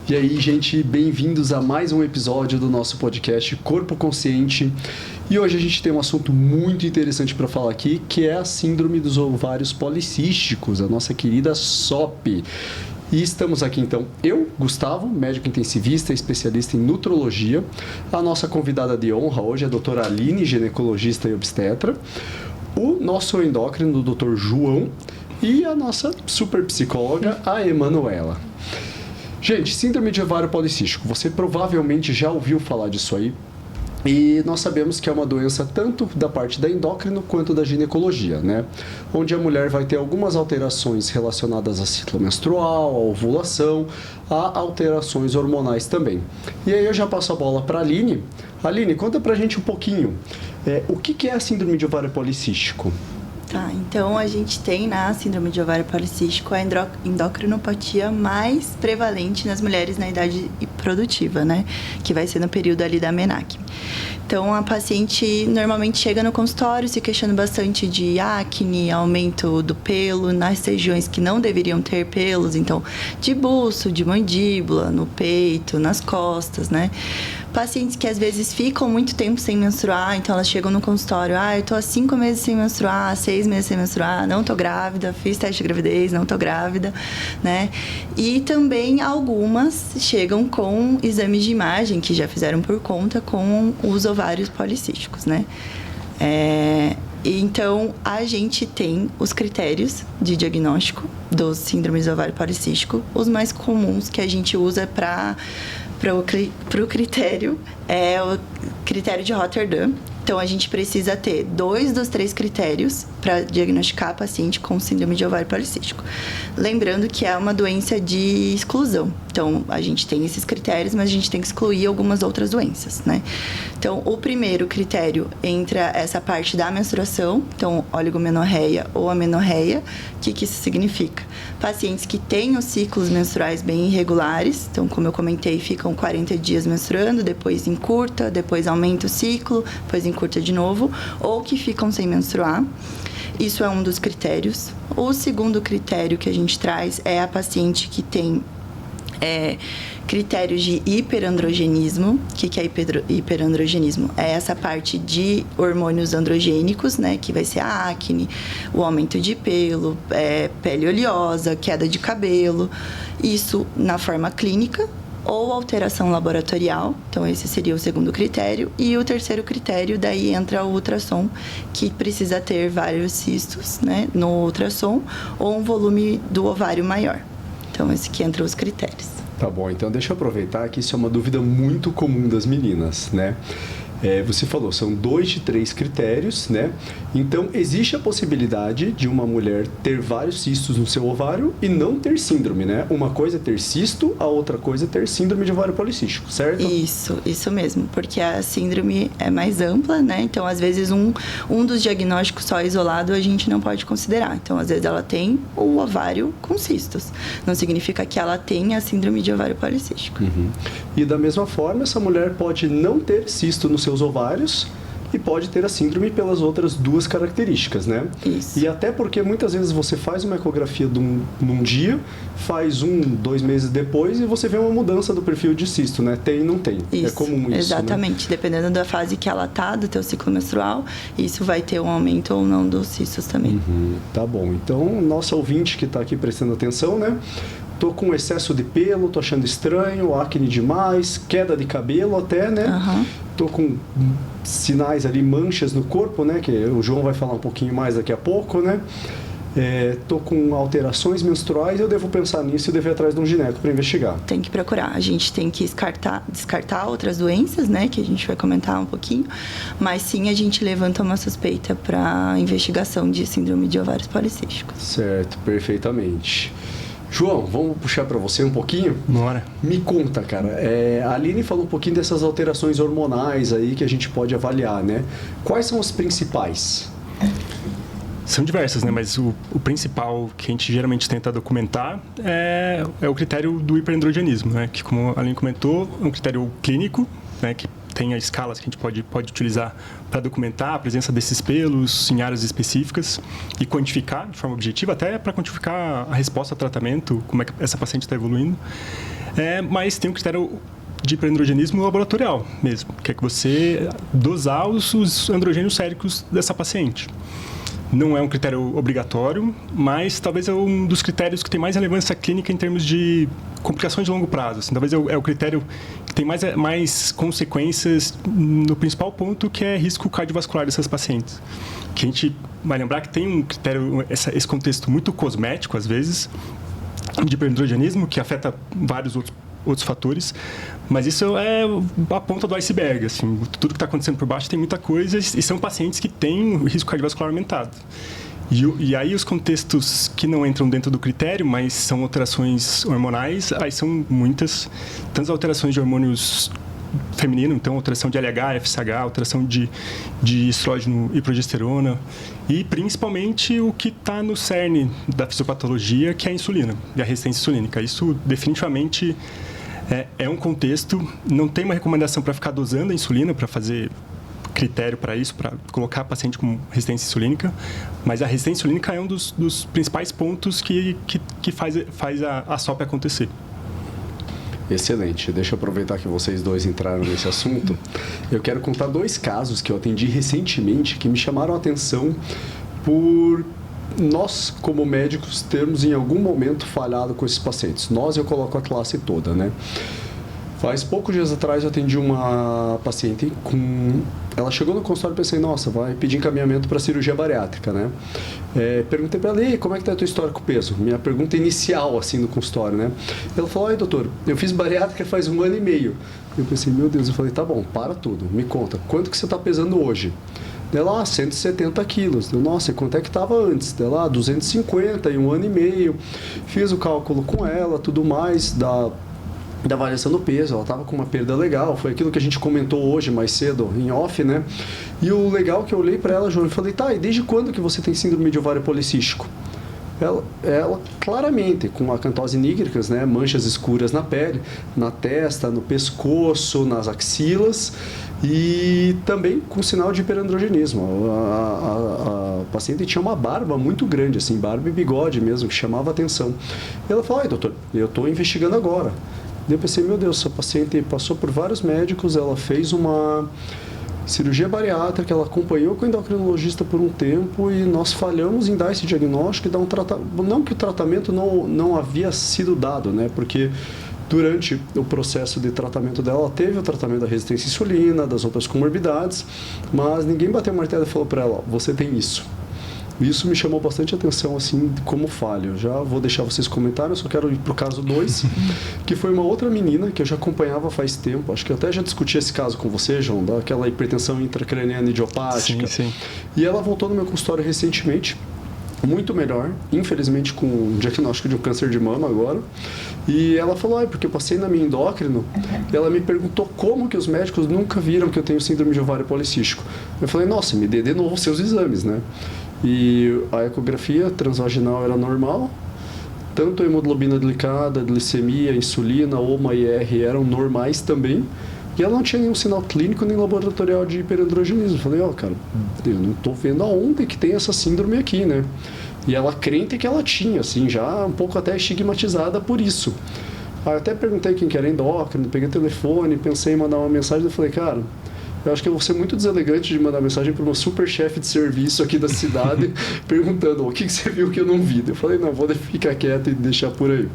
E aí, gente, bem-vindos a mais um episódio do nosso podcast Corpo Consciente. E hoje a gente tem um assunto muito interessante para falar aqui, que é a síndrome dos ovários policísticos, a nossa querida SOP. E estamos aqui então, eu, Gustavo, médico intensivista, especialista em nutrologia. A nossa convidada de honra hoje é a doutora Aline, ginecologista e obstetra. O nosso endócrino, o doutor João. E a nossa super psicóloga, a Emanuela. Gente, síndrome de ovário policístico, você provavelmente já ouviu falar disso aí. E nós sabemos que é uma doença tanto da parte da endócrino quanto da ginecologia, né? Onde a mulher vai ter algumas alterações relacionadas a ciclo menstrual, a ovulação, a alterações hormonais também. E aí eu já passo a bola para a Aline. Aline, conta pra gente um pouquinho, o que é a síndrome de ovário policístico? Tá, então a gente tem na síndrome de ovário policístico a endocrinopatia mais prevalente nas mulheres na idade produtiva, né? Que vai ser no período ali da menarque. Então, a paciente normalmente chega no consultório se queixando bastante de acne, aumento do pelo nas regiões que não deveriam ter pelos, então, de buço, de mandíbula, no peito, nas costas, né? Pacientes que às vezes ficam muito tempo sem menstruar, então elas chegam no consultório, eu tô há 5 meses sem menstruar, 6 meses sem menstruar, não tô grávida, fiz teste de gravidez, não tô grávida, né? E também algumas chegam com exames de imagem que já fizeram por conta com os ovários policísticos, né? Então, a gente tem os critérios de diagnóstico dos síndromes do ovário policístico, os mais comuns que a gente usa para o critério é o critério de Rotterdam. Então, a gente precisa ter 2 dos 3 critérios para diagnosticar a paciente com síndrome de ovário policístico. Lembrando que é uma doença de exclusão. Então, a gente tem esses critérios, mas a gente tem que excluir algumas outras doenças, né? Então, o primeiro critério entra essa parte da menstruação, então, oligomenorreia ou amenorreia. O que isso significa? Pacientes que têm os ciclos menstruais bem irregulares, então, como eu comentei, ficam 40 dias menstruando, depois encurta, depois aumenta o ciclo, depois encurta de novo, ou que ficam sem menstruar. Isso é um dos critérios. O segundo critério que a gente traz é a paciente que tem critérios de hiperandrogenismo. O que é hiperandrogenismo? É essa parte de hormônios androgênicos, né? Que vai ser a acne, o aumento de pelo, pele oleosa, queda de cabelo. Isso na forma clínica ou alteração laboratorial. Então, esse seria o segundo critério. E o terceiro critério, daí entra o ultrassom, que precisa ter vários cistos, né? No ultrassom, ou um volume do ovário maior. Então, esse que entra os critérios. Tá bom, então deixa eu aproveitar que isso é uma dúvida muito comum das meninas, né? Você falou, são 2 de 3 critérios, né? Então, existe a possibilidade de uma mulher ter vários cistos no seu ovário e não ter síndrome, né? Uma coisa é ter cisto, a outra coisa é ter síndrome de ovário policístico, certo? Isso mesmo, porque a síndrome é mais ampla, né? Então, às vezes, um dos diagnósticos só isolado a gente não pode considerar. Então, às vezes, ela tem o ovário com cistos. Não significa que ela tenha a síndrome de ovário policístico. Uhum. E da mesma forma, essa mulher pode não ter cisto no seus ovários e pode ter a síndrome pelas outras 2 características, né? Isso. E até porque muitas vezes você faz uma ecografia num dia, faz 2 meses depois e você vê uma mudança do perfil de cisto, né? Tem e não tem. Isso, é comum isso, exatamente. Né? Dependendo da fase que ela tá, do teu ciclo menstrual, isso vai ter um aumento ou não dos cistos também. Tá bom. Então, nossa ouvinte que está aqui prestando atenção, né? Tô com excesso de pelo, tô achando estranho, acne demais, queda de cabelo até, né? Uhum. Tô com sinais ali, manchas no corpo, né? Que o João vai falar um pouquinho mais daqui a pouco, né? Tô com alterações menstruais, eu devo pensar nisso e devo ir atrás de um gineco para investigar. Tem que procurar. A gente tem que descartar outras doenças, né? Que a gente vai comentar um pouquinho. Mas sim, a gente levanta uma suspeita para investigação de síndrome de ovários policísticos. Certo, perfeitamente. João, vamos puxar para você um pouquinho? Bora. Me conta, cara. A Aline falou um pouquinho dessas alterações hormonais aí que a gente pode avaliar, né? Quais são as principais? São diversas, né? Mas o principal que a gente geralmente tenta documentar é o critério do hiperandrogenismo, né? Que, como a Aline comentou, é um critério clínico, né? Que tem as escalas que a gente pode utilizar para documentar a presença desses pelos em áreas específicas e quantificar de forma objetiva, até para quantificar a resposta ao tratamento, como é que essa paciente está evoluindo. Mas tem um critério de hiperandrogenismo laboratorial mesmo, que é que você dosar os androgênios séricos dessa paciente. Não é um critério obrigatório, mas talvez é um dos critérios que tem mais relevância clínica em termos de complicações de longo prazo. Assim, talvez é o critério que tem mais consequências no principal ponto, que é risco cardiovascular dessas pacientes. Que a gente vai lembrar que tem um critério, esse contexto muito cosmético, às vezes, de hiperandrogenismo, que afeta vários outros fatores, mas isso é a ponta do iceberg, assim, tudo que está acontecendo por baixo tem muita coisa e são pacientes que têm risco cardiovascular aumentado. E aí os contextos que não entram dentro do critério, mas são alterações hormonais, aí são muitas, tantas alterações de hormônios feminino, então alteração de LH, FSH, alteração de estrógeno e progesterona, e principalmente o que está no cerne da fisiopatologia, que é a insulina e a resistência insulínica. Isso definitivamente é um contexto, não tem uma recomendação para ficar dosando a insulina, para fazer critério para isso, para colocar paciente com resistência insulínica, mas a resistência insulínica é um dos principais pontos que faz a SOP acontecer. Excelente. Deixa eu aproveitar que vocês dois entraram nesse assunto. Eu quero contar 2 casos que eu atendi recentemente que me chamaram a atenção por nós, como médicos, termos em algum momento falhado com esses pacientes. Nós, eu coloco a classe toda, né? Faz poucos dias atrás eu atendi uma paciente com... Ela chegou no consultório e pensei, nossa, vai pedir encaminhamento para cirurgia bariátrica, né? Perguntei para ela, e como é que tá a tua história com o peso? Minha pergunta inicial, assim, no consultório, né? Ela falou, ai, doutor, eu fiz bariátrica faz 1 ano e meio. Eu pensei, meu Deus, eu falei, tá bom, para tudo, me conta, quanto que você tá pesando hoje? Dela, 170 quilos. Eu, nossa, e quanto é que estava antes? Dela, 250 em 1 ano e meio. Fiz o cálculo com ela, tudo mais, da variação do peso, ela estava com uma perda legal, foi aquilo que a gente comentou hoje mais cedo em off, né? E o legal que eu olhei para ela, João, e falei, tá, e desde quando que você tem síndrome de ovário policístico? Ela claramente, com acantose nigricans, né, manchas escuras na pele, na testa, no pescoço, nas axilas e também com sinal de hiperandrogenismo. A paciente tinha uma barba muito grande, assim, barba e bigode mesmo, que chamava a atenção. E ela falou, ai, doutor, eu estou investigando agora. Eu pensei, meu Deus, essa paciente passou por vários médicos, ela fez uma cirurgia bariátrica, ela acompanhou com o endocrinologista por um tempo e nós falhamos em dar esse diagnóstico e dar um tratamento. Não que o tratamento não havia sido dado, né? Porque durante o processo de tratamento dela, ela teve o tratamento da resistência à insulina, das outras comorbidades, mas ninguém bateu o martelo e falou para ela, você tem isso. Isso me chamou bastante atenção, assim, como falho. Já vou deixar vocês comentarem, eu só quero ir para o caso 2, que foi uma outra menina que eu já acompanhava faz tempo. Acho que eu até já discuti esse caso com você, João, daquela hipertensão intracraniana idiopática. Sim. E ela voltou no meu consultório recentemente, muito melhor, infelizmente com o diagnóstico de um câncer de mama agora. E ela falou, porque eu passei na minha endócrino, e ela me perguntou como que os médicos nunca viram que eu tenho síndrome de ovário policístico. Eu falei, nossa, me dê de novo os seus exames, né? E a ecografia transvaginal era normal, tanto a hemoglobina glicada, a glicemia, a insulina, OMA e IR eram normais também, e ela não tinha nenhum sinal clínico nem laboratorial de hiperandrogenismo. Eu falei, cara, eu não estou vendo aonde que tem essa síndrome aqui, né? E ela crente que ela tinha, assim, já um pouco até estigmatizada por isso. Aí eu até perguntei quem que era endócrino, peguei o telefone, pensei em mandar uma mensagem, eu falei, cara, eu acho que eu vou ser muito deselegante de mandar mensagem para uma super chefe de serviço aqui da cidade perguntando o que você viu que eu não vi. Eu falei, não, vou ficar quieto e deixar por aí.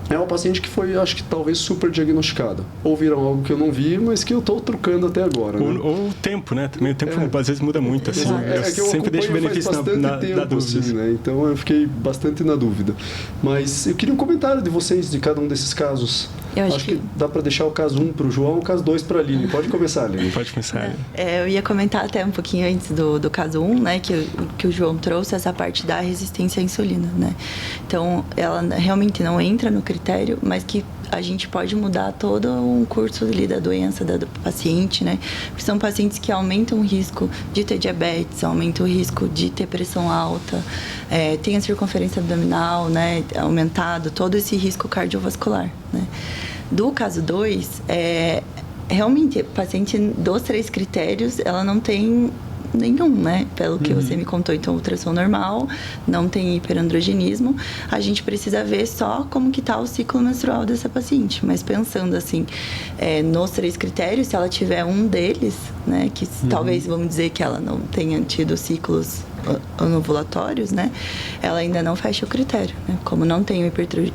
É uma paciente que foi, acho que talvez super diagnosticada. Ou viram algo que eu não vi, mas que eu estou trocando até agora. Né? Ou o tempo, né? Também o tempo às vezes muda muito. Assim. Que eu sempre deixo o benefício na dúvida. Assim, né? Então eu fiquei bastante na dúvida. Mas eu queria um comentário de vocês de cada um desses casos. Eu acho que dá para deixar o caso 1 para o João e o caso 2 para a Aline. Pode começar, Aline. Pode começar. Eu ia comentar até um pouquinho antes do caso 1, né, que o João trouxe, essa parte da resistência à insulina, né? Então, ela realmente não entra no critério, mas que a gente pode mudar todo um curso ali da doença do paciente, né? Porque são pacientes que aumentam o risco de ter diabetes, aumentam o risco de ter pressão alta, tem a circunferência abdominal, né, aumentado, todo esse risco cardiovascular, né? Do caso 2, realmente, paciente dos 3 critérios, ela não tem nenhum, né? Pelo que você me contou, então ultrassom normal, não tem hiperandrogenismo. A gente precisa ver só como que tá o ciclo menstrual dessa paciente. Mas pensando assim, nos 3 critérios, se ela tiver um deles, né? Que talvez, vamos dizer que ela não tenha tido ciclos anovulatórios, né? Ela ainda não fecha o critério, né? Como não tem o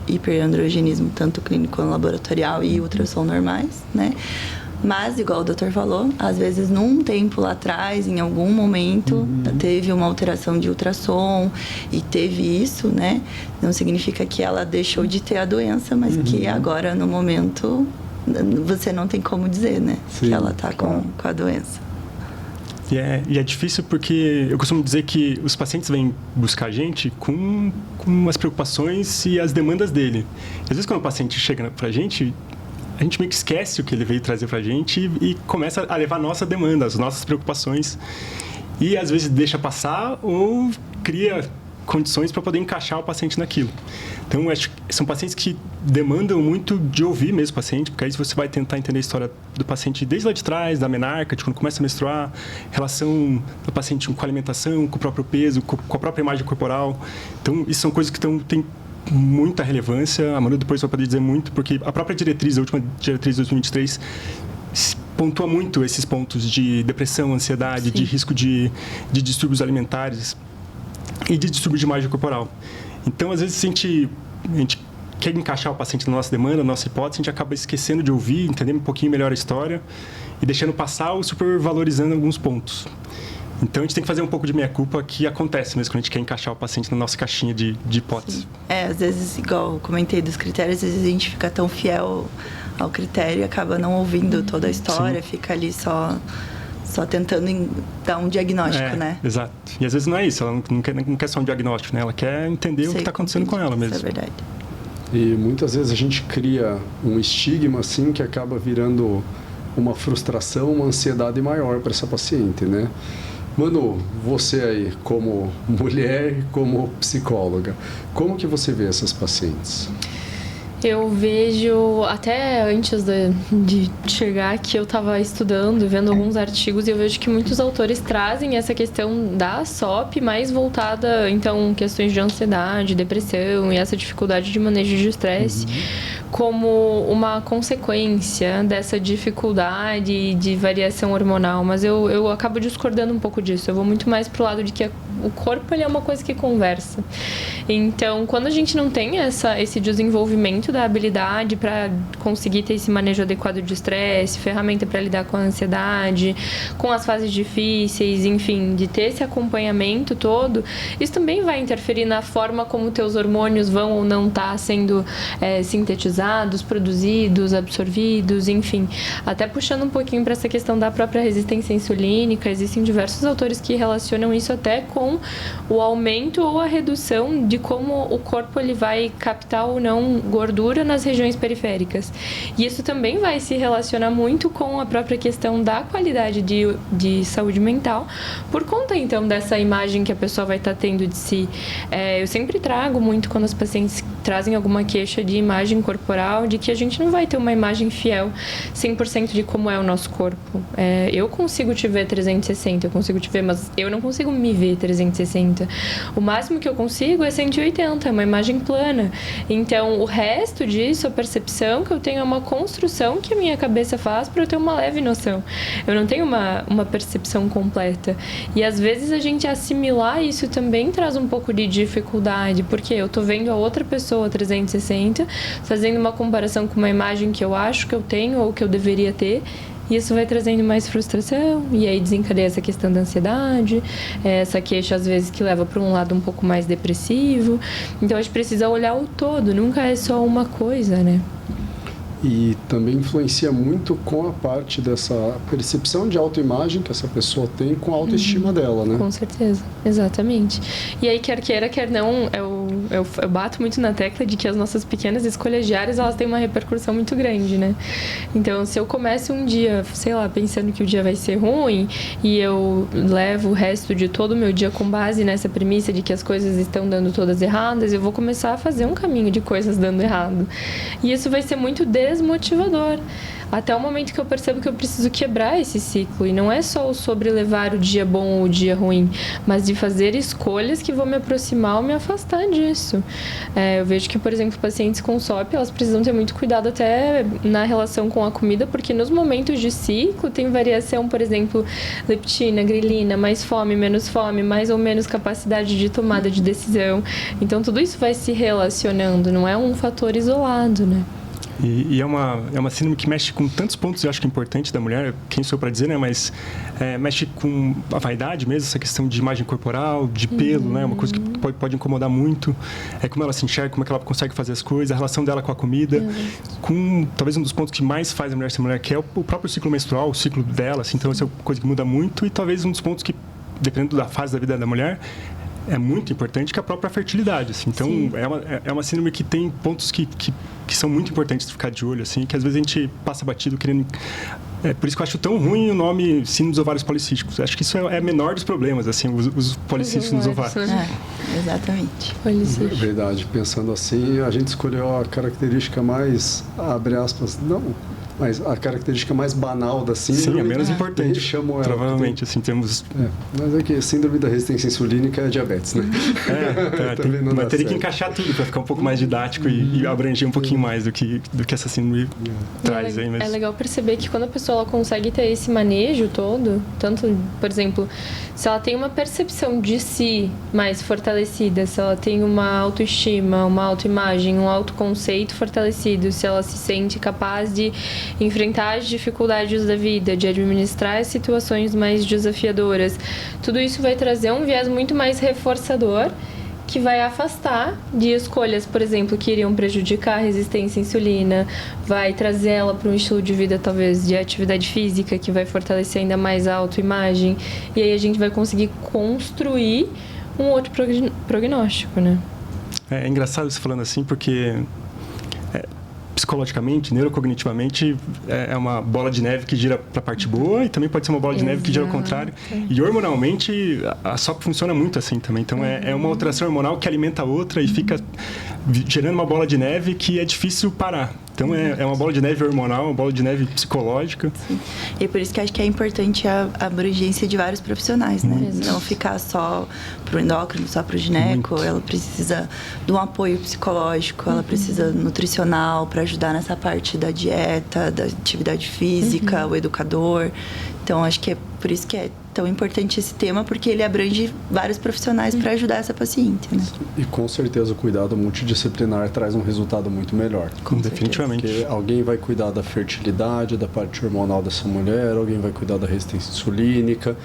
hiperandrogenismo, tanto clínico quanto laboratorial e ultrassom normais, né? Mas, igual o doutor falou, às vezes num tempo lá atrás, em algum momento, teve uma alteração de ultrassom e teve isso, né? Não significa que ela deixou de ter a doença, mas que agora, no momento, você não tem como dizer, né? Sim, que ela tá com a doença. E é difícil porque eu costumo dizer que os pacientes vêm buscar a gente com as preocupações e as demandas dele. Às vezes, quando o paciente chega pra gente, a gente meio que esquece o que ele veio trazer pra gente e começa a levar a nossa demanda, as nossas preocupações. E às vezes deixa passar ou cria condições para poder encaixar o paciente naquilo. Então, acho que são pacientes que demandam muito de ouvir mesmo o paciente, porque aí você vai tentar entender a história do paciente desde lá de trás, da menarca, de quando começa a menstruar, relação do paciente com a alimentação, com o próprio peso, com a própria imagem corporal. Então, isso são coisas que têm muita relevância. A Manu depois vai poder dizer muito, porque a própria diretriz, a última diretriz de 2023, pontua muito esses pontos de depressão, ansiedade, Sim. de risco de distúrbios alimentares e de distúrbio de imagem corporal. Então, às vezes, a gente quer encaixar o paciente na nossa demanda, na nossa hipótese, a gente acaba esquecendo de ouvir, entender um pouquinho melhor a história e deixando passar ou supervalorizando alguns pontos. Então, a gente tem que fazer um pouco de meia-culpa, que acontece mesmo quando a gente quer encaixar o paciente na nossa caixinha de hipótese. Às vezes, igual eu comentei dos critérios, às vezes a gente fica tão fiel ao critério e acaba não ouvindo toda a história, fica ali só tentando dar um diagnóstico, né? Exato. E às vezes não é isso, ela não quer só um diagnóstico, né? Ela quer entender o que está acontecendo com ela mesmo. Isso é verdade. E muitas vezes a gente cria um estigma, assim, que acaba virando uma frustração, uma ansiedade maior para essa paciente, né? Manu, você aí, como mulher e como psicóloga, como que você vê essas pacientes? Eu vejo, até antes de chegar aqui, eu estava estudando, vendo alguns artigos, e eu vejo que muitos autores trazem essa questão da SOP mais voltada, então, questões de ansiedade, depressão e essa dificuldade de manejo de estresse, como uma consequência dessa dificuldade de variação hormonal. Mas eu acabo discordando um pouco disso. Eu vou muito mais pro lado de que o corpo, ele é uma coisa que conversa. Então, quando a gente não tem esse desenvolvimento da habilidade para conseguir ter esse manejo adequado de estresse, ferramenta para lidar com a ansiedade, com as fases difíceis, enfim, de ter esse acompanhamento todo, isso também vai interferir na forma como teus hormônios vão ou não estar sendo sintetizados, produzidos, absorvidos, enfim. Até puxando um pouquinho para essa questão da própria resistência insulínica, existem diversos autores que relacionam isso até com o aumento ou a redução de como o corpo ele vai captar ou não gordura nas regiões periféricas. E isso também vai se relacionar muito com a própria questão da qualidade de saúde mental, por conta, então, dessa imagem que a pessoa vai estar tendo de si. Eu sempre trago muito quando as pacientes trazem alguma queixa de imagem corporal, de que a gente não vai ter uma imagem fiel 100% de como é o nosso corpo. Eu consigo te ver 360, eu consigo te ver, mas eu não consigo me ver 360. O máximo que eu consigo é 180, é uma imagem plana. Então, o resto disso, a percepção que eu tenho é uma construção que a minha cabeça faz para eu ter uma leve noção. Eu não tenho uma percepção completa. E às vezes a gente assimilar isso também traz um pouco de dificuldade, porque eu tô vendo a outra pessoa 360, fazendo uma comparação com uma imagem que eu acho que eu tenho ou que eu deveria ter. E isso vai trazendo mais frustração, e aí desencadeia essa questão da ansiedade, essa queixa, às vezes, que leva para um lado um pouco mais depressivo. Então, a gente precisa olhar o todo, nunca é só uma coisa, né? E também influencia muito com a parte dessa percepção de autoimagem que essa pessoa tem com a autoestima dela, né? Com certeza, exatamente. E aí, quer queira, quer não, eu bato muito na tecla de que as nossas pequenas escolhas diárias, elas têm uma repercussão muito grande, né? Então, se eu começo um dia, sei lá, pensando que o dia vai ser ruim, e eu levo o resto de todo o meu dia com base nessa premissa de que as coisas estão dando todas erradas, eu vou começar a fazer um caminho de coisas dando errado. E isso vai ser muito desmotivador. até o momento que eu percebo que eu preciso quebrar esse ciclo. E não é só sobre levar o dia bom ou o dia ruim, mas de fazer escolhas que vão me aproximar ou me afastar disso. Eu vejo que, por exemplo, pacientes com SOP, elas precisam ter muito cuidado até na relação com a comida, porque nos momentos de ciclo tem variação, por exemplo, leptina, grelina, mais fome, menos fome, mais ou menos capacidade de tomada de decisão. Então, tudo isso vai se relacionando, não é um fator isolado, né? E é uma síndrome que mexe com tantos pontos, eu acho que é importante da mulher, quem sou eu para dizer, né? Mas mexe com a vaidade mesmo, essa questão de imagem corporal, de pelo, né? Uma coisa que pode incomodar muito. Como ela se enxerga, como é que ela consegue fazer as coisas, a relação dela com a comida. Com talvez um dos pontos que mais faz a mulher ser mulher, que é o próprio ciclo menstrual, o ciclo dela, assim. Então, essa é uma coisa que muda muito. E talvez um dos pontos que, dependendo da fase da vida da mulher, é muito importante, que é a própria fertilidade, assim. Então, é uma síndrome que tem pontos que são muito importantes de ficar de olho, assim, que às vezes a gente passa batido querendo... por isso que eu acho tão ruim o nome síndrome dos ovários policísticos. Acho que isso é menor dos problemas, assim, os policísticos nos ovários. Exatamente. É verdade. Pensando assim, a gente escolheu a característica mais, abre aspas, não... Mas a característica mais banal da síndrome... Sim, a menos importante, chamam ela, provavelmente, assim, temos... mas é que a síndrome da resistência insulínica é diabetes, né? Mas teria que encaixar tudo para ficar um pouco mais didático e abranger um pouquinho mais do que essa síndrome traz aí. Mas... É legal perceber que quando a pessoa ela consegue ter esse manejo todo, tanto, por exemplo, se ela tem uma percepção de si mais fortalecida, se ela tem uma autoestima, uma autoimagem, um autoconceito fortalecido, se ela se sente capaz de enfrentar as dificuldades da vida, de administrar as situações mais desafiadoras. Tudo isso vai trazer um viés muito mais reforçador, que vai afastar de escolhas, por exemplo, que iriam prejudicar a resistência à insulina, vai trazer ela para um estilo de vida, talvez, de atividade física, que vai fortalecer ainda mais a autoimagem. E aí a gente vai conseguir construir um outro prognóstico, né? É engraçado você falando assim, porque... psicologicamente, neurocognitivamente, é uma bola de neve que gira para a parte boa e também pode ser uma bola de neve que gira ao contrário. E hormonalmente, a SOP funciona muito assim também. Então, é uma alteração hormonal que alimenta a outra e fica gerando uma bola de neve que é difícil parar. Então, é uma bola de neve hormonal, uma bola de neve psicológica. Sim. E é por isso que acho que é importante a abrangência de vários profissionais, né? Não ficar só pro endócrino, só pro gineco. Muito. Ela precisa de um apoio psicológico, ela precisa nutricional para ajudar nessa parte da dieta, da atividade física, o educador. Então, acho que é por isso que é tão importante esse tema, porque ele abrange vários profissionais para ajudar essa paciente, né? E com certeza o cuidado multidisciplinar traz um resultado muito melhor. Definitivamente. Porque alguém vai cuidar da fertilidade, da parte hormonal dessa mulher, alguém vai cuidar da resistência insulínica,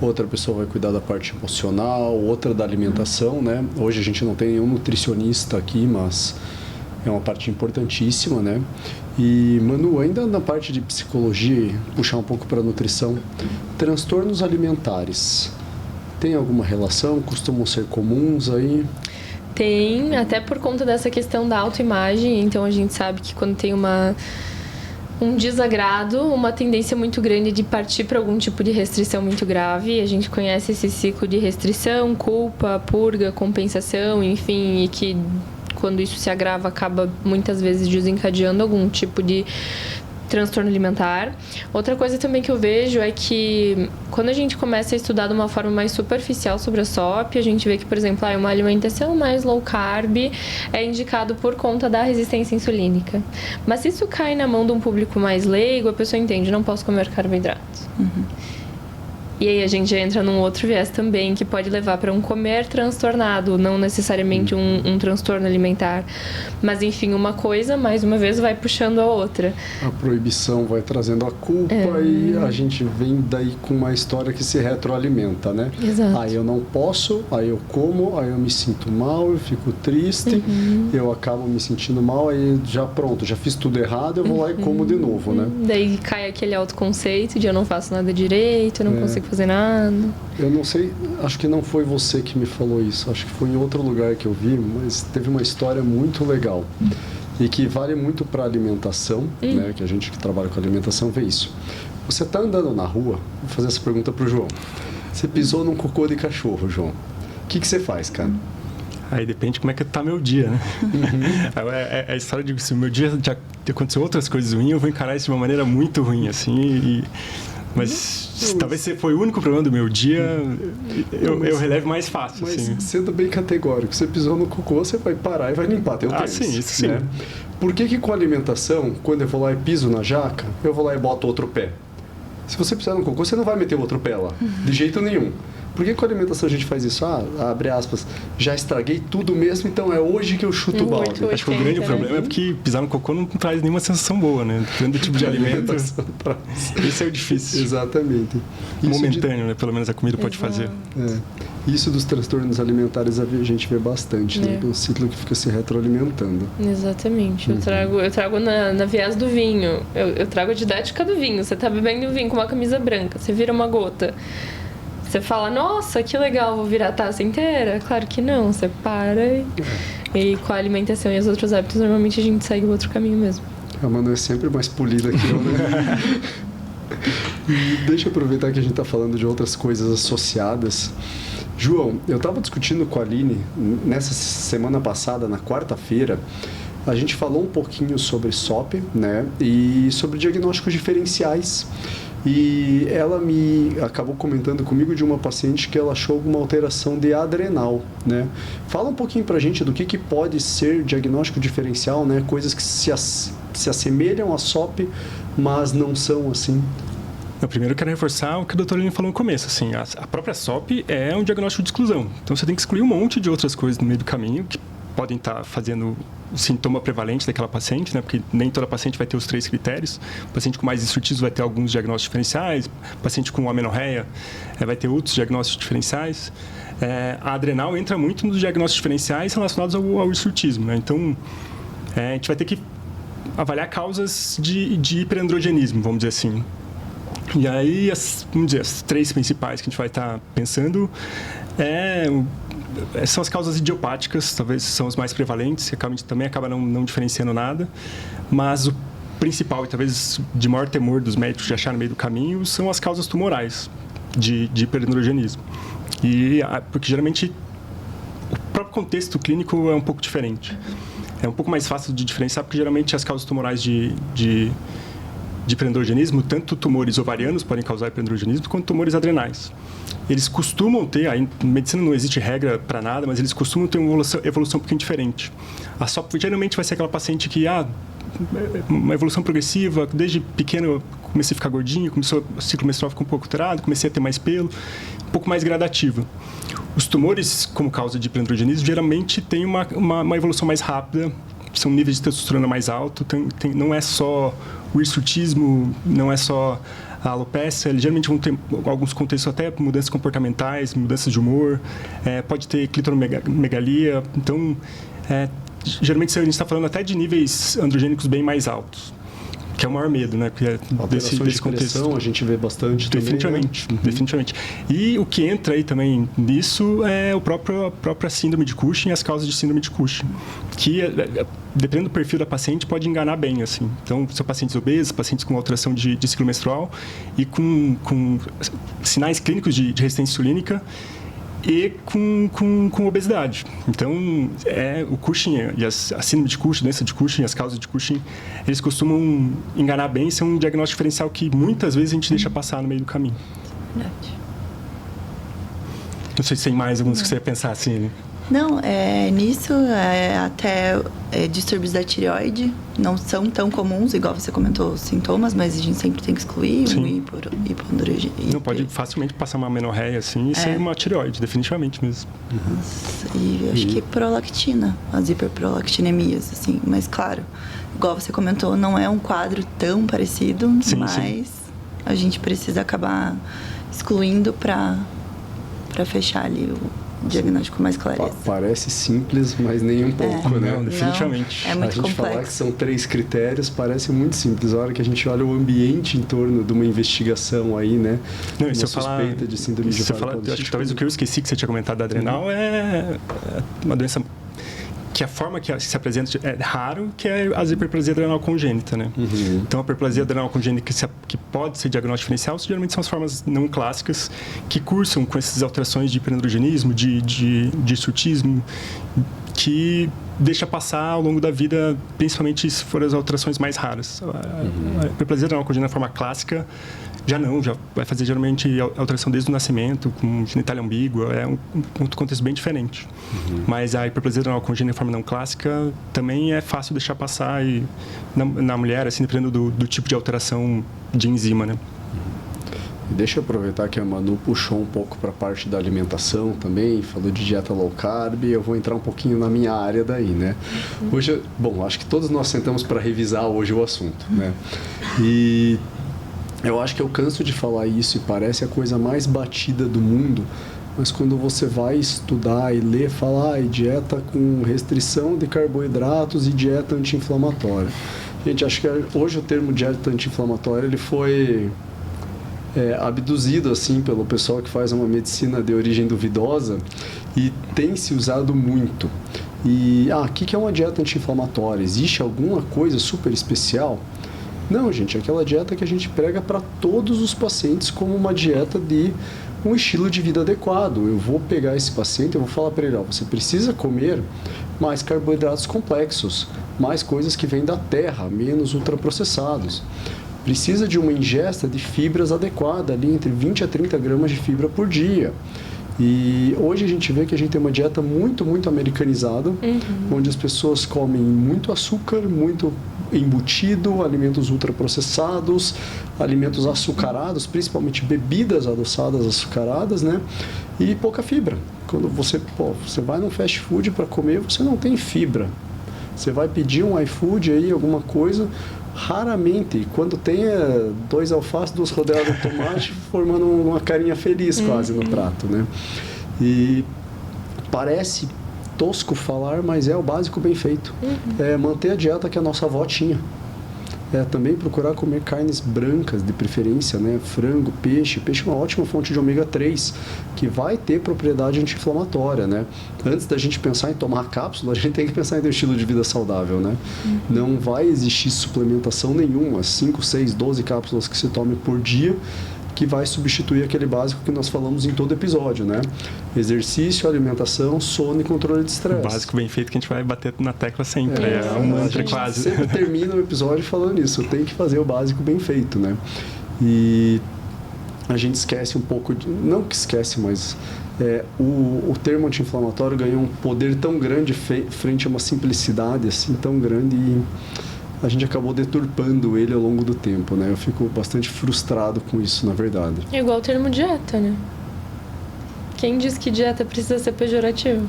outra pessoa vai cuidar da parte emocional, outra da alimentação, né? Hoje a gente não tem nenhum nutricionista aqui, mas é uma parte importantíssima, né? E, Manu, ainda na parte de psicologia, puxar um pouco para a nutrição, transtornos alimentares, tem alguma relação? Costumam ser comuns aí? Tem, até por conta dessa questão da autoimagem. Então, a gente sabe que quando tem um desagrado, uma tendência muito grande de partir para algum tipo de restrição muito grave. A gente conhece esse ciclo de restrição, culpa, purga, compensação, enfim, e que quando isso se agrava acaba muitas vezes desencadeando algum tipo de transtorno alimentar. Outra coisa também que eu vejo é que quando a gente começa a estudar de uma forma mais superficial sobre a SOP, a gente vê que, por exemplo, uma alimentação mais low carb é indicado por conta da resistência insulínica. Mas se isso cai na mão de um público mais leigo, a pessoa entende, não posso comer carboidratos. E aí a gente já entra num outro viés também, que pode levar para um comer transtornado, não necessariamente um transtorno alimentar. Mas, enfim, uma coisa, mais uma vez, vai puxando a outra. A proibição vai trazendo a culpa e a gente vem daí com uma história que se retroalimenta, né? Exato. Aí eu não posso, aí eu como, aí eu me sinto mal, eu fico triste, eu acabo me sentindo mal, aí já pronto, já fiz tudo errado, eu vou lá e como de novo, né? Daí cai aquele autoconceito de eu não faço nada direito, eu não consigo fazer nada. Eu não sei, acho que não foi você que me falou isso, acho que foi em outro lugar que eu vi, mas teve uma história muito legal e que vale muito para alimentação, né? Que a gente que trabalha com alimentação vê isso. Você está andando na rua, vou fazer essa pergunta pro João. Você pisou num cocô de cachorro, João. O que você faz, cara? Aí depende como é que tá meu dia, né? É a história de se o meu dia já aconteceu outras coisas ruins, eu vou encarar isso de uma maneira muito ruim, assim. Mas talvez se foi o único problema do meu dia, eu releve mais fácil. Mas assim. sendo bem categórico, você pisou no cocô, você vai parar e vai limpar teu tênis. Sim, isso sim. Né? Por que com a alimentação, quando eu vou lá e piso na jaca, eu vou lá e boto outro pé? Se você pisar no cocô, você não vai meter o outro pé lá, de jeito nenhum. Por que com a alimentação a gente faz isso? Abre aspas, já estraguei tudo mesmo, então é hoje que eu chuto o balde. Acho que o grande problema é porque pisar no cocô não traz nenhuma sensação boa, né? Dependendo do tipo de alimento, isso é o difícil. Exatamente. Momentâneo, né? Pelo menos a comida pode fazer. Isso dos transtornos alimentares a gente vê bastante, né? Um ciclo que fica se retroalimentando. Exatamente. Eu trago na viés do vinho. Eu trago a didática do vinho. Você tá bebendo vinho com uma camisa branca, você vira uma gota. Você fala, nossa, que legal, vou virar a taça inteira? Claro que não, você para e com a alimentação e os outros hábitos, normalmente a gente segue o outro caminho mesmo. A Manu é sempre mais polida que eu, né? E deixa eu aproveitar que a gente tá falando de outras coisas associadas. João, eu estava discutindo com a Aline nessa semana passada, na quarta-feira, a gente falou um pouquinho sobre SOP, né? E sobre diagnósticos diferenciais. E ela me acabou comentando comigo de uma paciente que ela achou alguma alteração de adrenal, né? Fala um pouquinho pra gente do que pode ser diagnóstico diferencial, né? Coisas que se assemelham a SOP, mas não são assim. Eu primeiro quero reforçar o que a doutora Aline falou no começo. Assim, a própria SOP é um diagnóstico de exclusão. Então, você tem que excluir um monte de outras coisas no meio do caminho que podem estar fazendo o sintoma prevalente daquela paciente, né? Porque nem toda paciente vai ter os 3 critérios. O paciente com mais hirsutismo vai ter alguns diagnósticos diferenciais. O paciente com amenorreia vai ter outros diagnósticos diferenciais. A adrenal entra muito nos diagnósticos diferenciais relacionados ao hirsutismo, né? Então, a gente vai ter que avaliar causas de hiperandrogenismo, vamos dizer assim. E aí, vamos dizer, as 3 principais que a gente vai estar pensando são as causas idiopáticas, talvez são as mais prevalentes, que também acaba não diferenciando nada, mas o principal e talvez de maior temor dos médicos de achar no meio do caminho são as causas tumorais de hiperandrogenismo. Porque geralmente o próprio contexto clínico é um pouco diferente. É um pouco mais fácil de diferenciar, porque geralmente as causas tumorais de hiperandrogenismo, tanto tumores ovarianos podem causar hiperandrogenismo, quanto tumores adrenais. Eles costumam ter, aí na medicina não existe regra para nada, mas eles costumam ter uma evolução um pouquinho diferente. A SOP geralmente vai ser aquela paciente que, uma evolução progressiva, desde pequeno eu comecei a ficar gordinho, o ciclo menstrual ficou um pouco alterado, comecei a ter mais pelo, um pouco mais gradativa. Os tumores, como causa de hiperandrogenismo, geralmente têm uma evolução mais rápida, são níveis de testosterona mais alto, não é só o hirsutismo, não é só a alopecia, eles geralmente vão ter alguns contextos até mudanças comportamentais, mudanças de humor, pode ter clitoromegalia, então geralmente a gente está falando até de níveis androgênicos bem mais altos, que é o maior medo, né? Porque desse contexto a gente vê bastante definitivamente, também, né? Definitivamente. E o que entra aí também nisso é a própria síndrome de Cushing e as causas de síndrome de Cushing, que dependendo do perfil da paciente pode enganar bem, assim. Então, são pacientes obesos, pacientes com alteração de ciclo menstrual e com sinais clínicos de resistência insulínica e com obesidade. Então, o Cushing e a síndrome de Cushing, doença de Cushing, as causas de Cushing, eles costumam enganar bem, são um diagnóstico diferencial que muitas vezes a gente deixa passar no meio do caminho. Verdade. Não sei se tem mais alguns que você ia pensar assim. Não, nisso, até distúrbios da tireoide não são tão comuns, igual você comentou, os sintomas, mas a gente sempre tem que excluir um hipoandrogenismo. Não, pode facilmente passar uma amenorreia assim e ser uma tireoide, definitivamente mesmo. E acho que prolactina, as hiperprolactinemias, assim, mas claro, igual você comentou, não é um quadro tão parecido, mas a gente precisa acabar excluindo para fechar ali o diagnóstico mais clareza. Parece simples, mas nem um pouco, né? Não, definitivamente. É muito a gente complexo. falar que são 3 critérios parece muito simples. A hora que a gente olha o ambiente em torno de uma investigação aí, né? Não, uma suspeita de síndrome de ovário policístico. Acho que talvez o que eu esqueci que você tinha comentado da adrenal é uma doença que a forma que se apresenta é raro, que é a hiperplasia adrenal congênita, né? Então, a hiperplasia adrenal congênita que pode ser diagnóstico diferencial, geralmente são as formas não clássicas que cursam com essas alterações de hiperandrogenismo, de hirsutismo, que deixa passar ao longo da vida, principalmente se forem as alterações mais raras. A hiperplasia adrenal congênita na forma clássica já vai fazer geralmente alteração desde o nascimento, com genitália ambígua, é um contexto bem diferente. Mas a hiperplasia adrenal congênita de forma não clássica também é fácil deixar passar e na mulher, assim, dependendo do tipo de alteração de enzima, né? Deixa eu aproveitar que a Manu puxou um pouco para a parte da alimentação também, falou de dieta low carb, eu vou entrar um pouquinho na minha área daí, né? Hoje, bom, acho que todos nós sentamos para revisar hoje o assunto, né? E eu acho que eu canso de falar isso e parece a coisa mais batida do mundo, mas quando você vai estudar e ler, fala dieta com restrição de carboidratos e dieta anti-inflamatória. Gente, acho que hoje o termo dieta anti-inflamatória ele foi abduzido assim pelo pessoal que faz uma medicina de origem duvidosa e tem se usado muito. E o que é uma dieta anti-inflamatória? Existe alguma coisa super especial? Não, gente, é aquela dieta que a gente prega para todos os pacientes como uma dieta de um estilo de vida adequado. Eu vou pegar esse paciente, eu vou falar para ele, você precisa comer mais carboidratos complexos, mais coisas que vêm da terra, menos ultraprocessados. Precisa de uma ingesta de fibras adequada, ali entre 20 a 30 gramas de fibra por dia. E hoje a gente vê que a gente tem uma dieta muito, muito americanizada, onde as pessoas comem muito açúcar, muito embutido, alimentos ultraprocessados, alimentos açucarados, principalmente bebidas adoçadas açucaradas, né? E pouca fibra. Quando você vai num fast food para comer, você não tem fibra. Você vai pedir um iFood aí, alguma coisa, raramente, quando tem 2 alfaces, 2 rodelas de tomate, formando uma carinha feliz quase no prato, né? E parece tosco falar, mas é o básico bem feito. É manter a dieta que a nossa avó tinha. Também procurar comer carnes brancas, de preferência, né? Frango, peixe. Peixe é uma ótima fonte de ômega 3, que vai ter propriedade anti-inflamatória, né? Antes da gente pensar em tomar cápsula, a gente tem que pensar em ter um estilo de vida saudável, né? Não vai existir suplementação nenhuma, 5, 6, 12 cápsulas que se tome por dia, que vai substituir aquele básico que nós falamos em todo episódio, né? Exercício, alimentação, sono e controle de estresse. O básico bem feito que a gente vai bater na tecla sempre. É um mantra quase. Sempre termina o episódio falando isso. Tem que fazer o básico bem feito, né? E a gente esquece um pouco não que esquece, mas o termo anti-inflamatório ganhou um poder tão grande frente a uma simplicidade assim tão grande e a gente acabou deturpando ele ao longo do tempo, né? Eu fico bastante frustrado com isso, na verdade. É igual o termo dieta, né? Quem diz que dieta precisa ser pejorativo?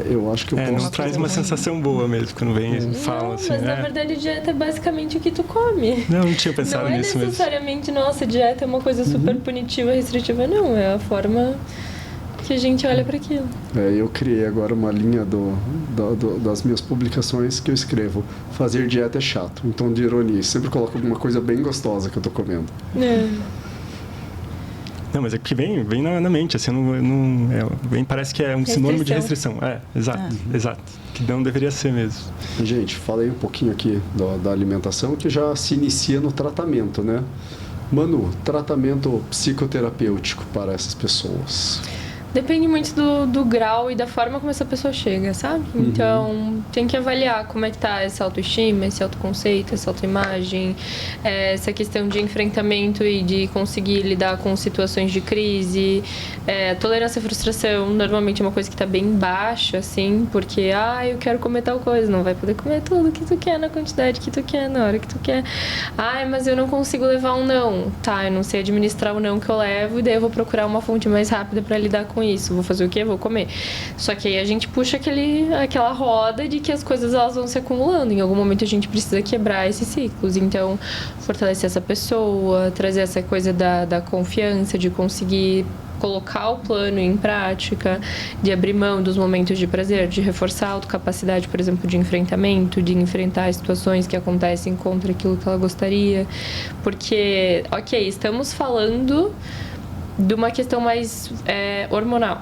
Eu acho que eu posso... Não traz uma sensação boa mesmo quando vem e fala assim. Mas na verdade dieta é basicamente o que tu come. Não tinha pensado nisso mesmo. Não é necessariamente, nossa, dieta é uma coisa super punitiva, restritiva, não. É a forma que a gente olha para aquilo. Eu criei agora uma linha das minhas publicações que eu escrevo: fazer dieta é chato, em tom de ironia. Sempre coloco alguma coisa bem gostosa que eu tô comendo. Não, mas é que vem na mente, assim, parece que é um sinônimo de restrição. Exato. Que não deveria ser mesmo. Gente, falei um pouquinho aqui da alimentação, que já se inicia no tratamento, né? Manu, tratamento psicoterapêutico para essas pessoas. Depende muito do grau e da forma como essa pessoa chega, sabe? Então, tem que avaliar como é que tá essa autoestima, esse autoconceito, essa autoimagem, essa questão de enfrentamento e de conseguir lidar com situações de crise. Tolerância à frustração, normalmente é uma coisa que tá bem baixa, assim, porque, eu quero comer tal coisa, não vai poder comer tudo que tu quer na quantidade que tu quer, na hora que tu quer. Mas eu não consigo levar um não. Eu não sei administrar o não que eu levo, e daí eu vou procurar uma fonte mais rápida para lidar com isso. Vou fazer o quê? Vou comer. Só que aí a gente puxa aquela roda de que as coisas elas vão se acumulando. Em algum momento a gente precisa quebrar esses ciclos. Então, fortalecer essa pessoa, trazer essa coisa da confiança, de conseguir colocar o plano em prática, de abrir mão dos momentos de prazer, de reforçar a autocapacidade, por exemplo, de enfrentamento, de enfrentar as situações que acontecem contra aquilo que ela gostaria. Porque, estamos falando de uma questão mais hormonal.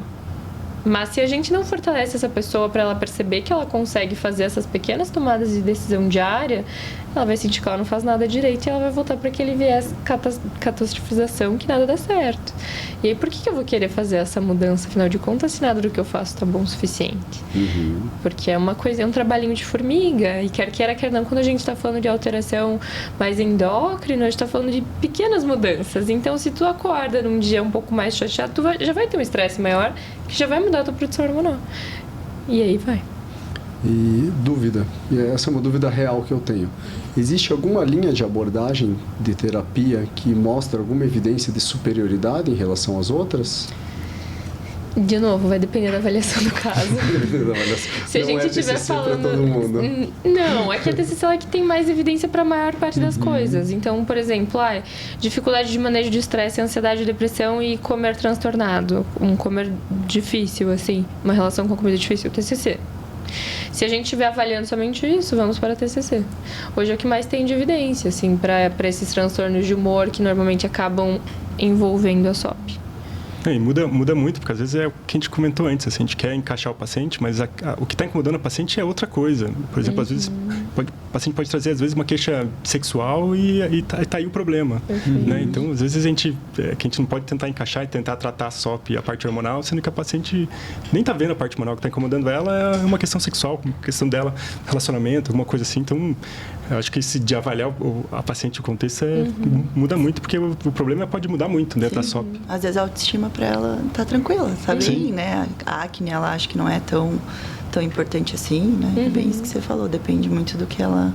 Mas se a gente não fortalece essa pessoa para ela perceber que ela consegue fazer essas pequenas tomadas de decisão diária, ela vai sentir que ela não faz nada direito e ela vai voltar para aquele viés catastrofização que nada dá certo. E aí, por que eu vou querer fazer essa mudança? Afinal de contas, se nada do que eu faço tá bom o suficiente. Porque é uma coisa, é um trabalhinho de formiga. E quer queira, quer não, quando a gente está falando de alteração mais endócrina, a gente está falando de pequenas mudanças. Então, se tu acorda num dia um pouco mais chateado, já vai ter um estresse maior, que já vai mudar a tua produção hormonal. E aí vai. E dúvida, e essa é uma dúvida real que eu tenho. Existe alguma linha de abordagem de terapia que mostra alguma evidência de superioridade em relação às outras? De novo, vai depender da avaliação do caso. Se a gente estiver falando... Todo mundo. Não, é que a TCC é que tem mais evidência para a maior parte das coisas. Então, por exemplo, dificuldade de manejo de estresse, ansiedade, depressão e comer transtornado. Um comer difícil, assim. Uma relação com a comida difícil, TCC. Se a gente estiver avaliando somente isso, vamos para a TCC. Hoje é o que mais tem de evidência, assim, para esses transtornos de humor que normalmente acabam envolvendo a SOP. E muda muito, porque às vezes é o que a gente comentou antes, assim, a gente quer encaixar o paciente, mas o que está incomodando o paciente é outra coisa. Por exemplo, às vezes o paciente pode trazer às vezes uma queixa sexual e tá aí o problema. Né? Então, às vezes que a gente não pode tentar encaixar e tentar tratar só a parte hormonal, sendo que a paciente nem está vendo a parte hormonal que está incomodando ela, é uma questão sexual, uma questão dela, relacionamento, alguma coisa assim. Então, eu acho que esse de avaliar a paciente, o contexto muda muito, porque o problema pode mudar muito dentro da SOP. Às vezes a autoestima para ela tá tranquila, sabe? Sim. Né? A acne, ela acha que não é tão importante assim, né? É bem isso que você falou, depende muito do que ela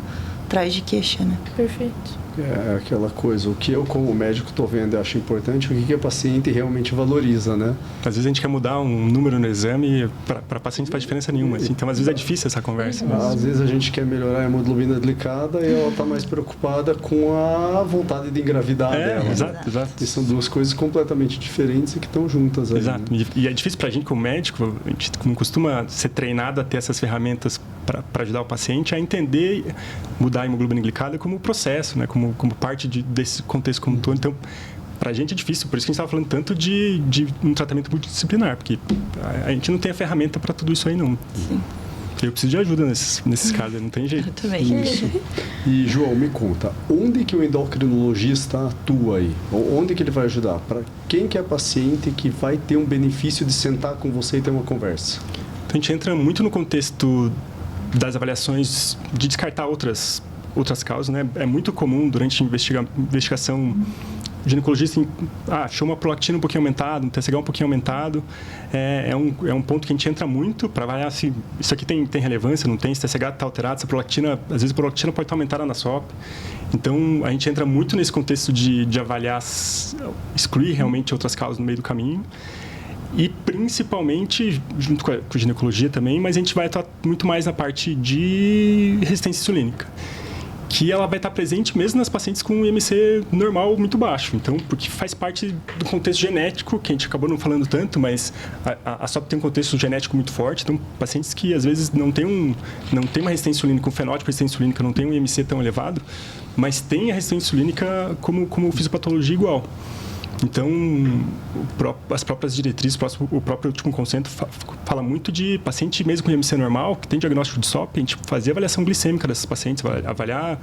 traz de queixa, né? Perfeito. É aquela coisa, o que eu como médico estou vendo e acho importante, o que a paciente realmente valoriza, né? Às vezes a gente quer mudar um número no exame, para paciente não faz diferença nenhuma. Assim. Então, às vezes é difícil essa conversa. Às vezes a gente quer melhorar a hemoglobina glicada e ela está mais preocupada com a vontade de engravidar dela. Exato. E são duas coisas completamente diferentes e que estão juntas aí. Exato. Né? E é difícil para a gente, como médico, a gente não costuma ser treinado a ter essas ferramentas para ajudar o paciente a entender, mudar a hemoglobina glicada como processo, né? Como parte desse contexto como um todo. Então, para a gente é difícil, por isso que a gente estava falando tanto de um tratamento multidisciplinar, porque a gente não tem a ferramenta para tudo isso aí, não. Sim. Eu preciso de ajuda nesses casos, não tem jeito. Eu também. Isso. E, João, me conta, onde que o endocrinologista atua aí? Onde que ele vai ajudar? Para quem que é paciente que vai ter um benefício de sentar com você e ter uma conversa? Então, a gente entra muito no contexto das avaliações de descartar outras causas, né? É muito comum durante a investigação ginecologista achou uma prolactina um pouquinho aumentada, um TSH um pouquinho aumentado. É um ponto que a gente entra muito para avaliar se isso aqui tem relevância, não tem, se o TSH está alterado, se a prolactina, às vezes a prolactina pode estar aumentada na SOP. Então, a gente entra muito nesse contexto de avaliar, excluir realmente outras causas no meio do caminho. E principalmente, junto com a ginecologia também, mas a gente vai atuar muito mais na parte de resistência insulínica, que ela vai estar presente mesmo nas pacientes com IMC normal muito baixo. Então, porque faz parte do contexto genético, que a gente acabou não falando tanto, mas a SOP tem um contexto genético muito forte. Então, pacientes que às vezes não tem uma resistência insulínica, um fenótipo de resistência insulínica, não tem um IMC tão elevado, mas tem a resistência insulínica como fisiopatologia igual. Então, as próprias diretrizes, o próprio último consenso fala muito de paciente mesmo com IMC normal, que tem diagnóstico de SOP, a gente fazer avaliação glicêmica dessas pacientes, avaliar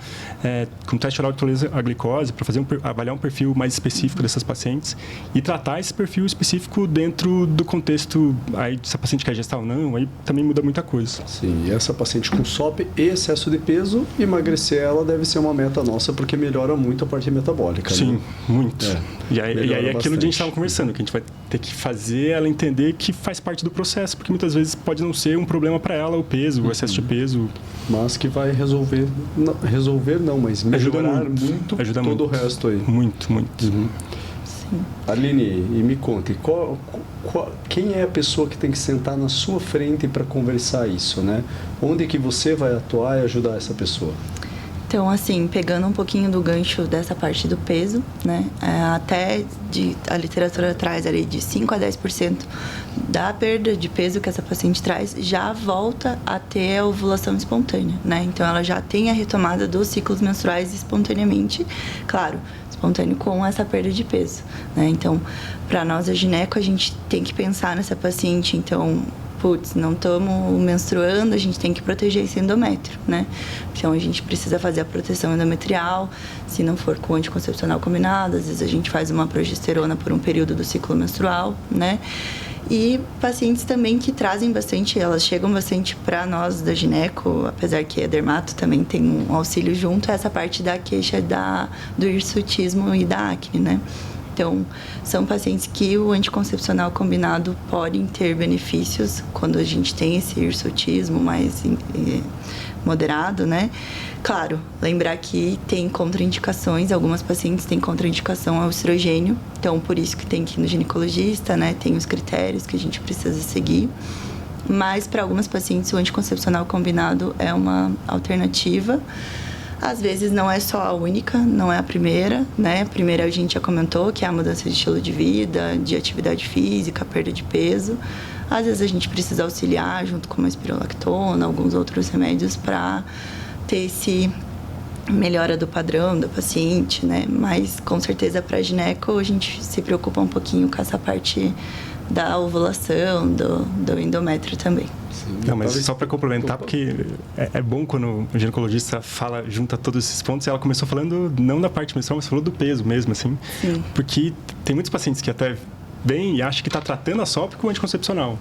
com teste oral de tolerância à glicose, para avaliar um perfil mais específico dessas pacientes e tratar esse perfil específico dentro do contexto, aí se a paciente quer gestar ou não, aí também muda muita coisa. Sim, e essa paciente com SOP e excesso de peso, emagrecer ela deve ser uma meta nossa, porque melhora muito a parte metabólica. Sim, né? Muito. E aí é aquilo que a gente estava bastante. conversando, que a gente vai ter que fazer ela entender que faz parte do processo, porque muitas vezes pode não ser um problema para ela o peso, o excesso de peso. Mas que vai resolver não, mas melhorar muito Ajuda todo muito. o resto aí. Muito. Sim. Aline, e me conte, quem é a pessoa que tem que sentar na sua frente para conversar isso, né? Onde que você vai atuar e ajudar essa pessoa? Então, assim, pegando um pouquinho do gancho dessa parte do peso, né? Até a literatura traz ali de 5 a 10% da perda de peso que essa paciente traz já volta a ter a ovulação espontânea, né? Então, ela já tem a retomada dos ciclos menstruais espontaneamente. Claro, espontâneo com essa perda de peso, né? Então, para nós, a gineco, a gente tem que pensar nessa paciente, então, putz, não estamos menstruando, a gente tem que proteger esse endométrio, né? Então, a gente precisa fazer a proteção endometrial, se não for com anticoncepcional combinado, às vezes a gente faz uma progesterona por um período do ciclo menstrual, né? E pacientes também que trazem bastante, elas chegam bastante para nós da gineco, apesar que a dermato também tem um auxílio junto, essa parte da queixa do hirsutismo e da acne, né? Então, são pacientes que o anticoncepcional combinado podem ter benefícios quando a gente tem esse hirsutismo mais moderado, né? Claro, lembrar que tem contraindicações, algumas pacientes têm contraindicação ao estrogênio, então por isso que tem que ir no ginecologista, né? Tem os critérios que a gente precisa seguir. Mas para algumas pacientes o anticoncepcional combinado é uma alternativa. Às vezes não é só a única, não é a primeira, né? A primeira a gente já comentou, que é a mudança de estilo de vida, de atividade física, perda de peso. Às vezes a gente precisa auxiliar junto com uma espirolactona, alguns outros remédios para ter esse melhora do padrão da paciente, né? Mas com certeza para gineco a gente se preocupa um pouquinho com essa parte da ovulação, do endométrio também. Sim, não, mas só para complementar, porque é bom quando o ginecologista fala, junta todos esses pontos, e ela começou falando não da parte menstrual, mas falou do peso mesmo, assim. Sim. Porque tem muitos pacientes que até vêm e acham que está tratando a SOP com anticoncepcional.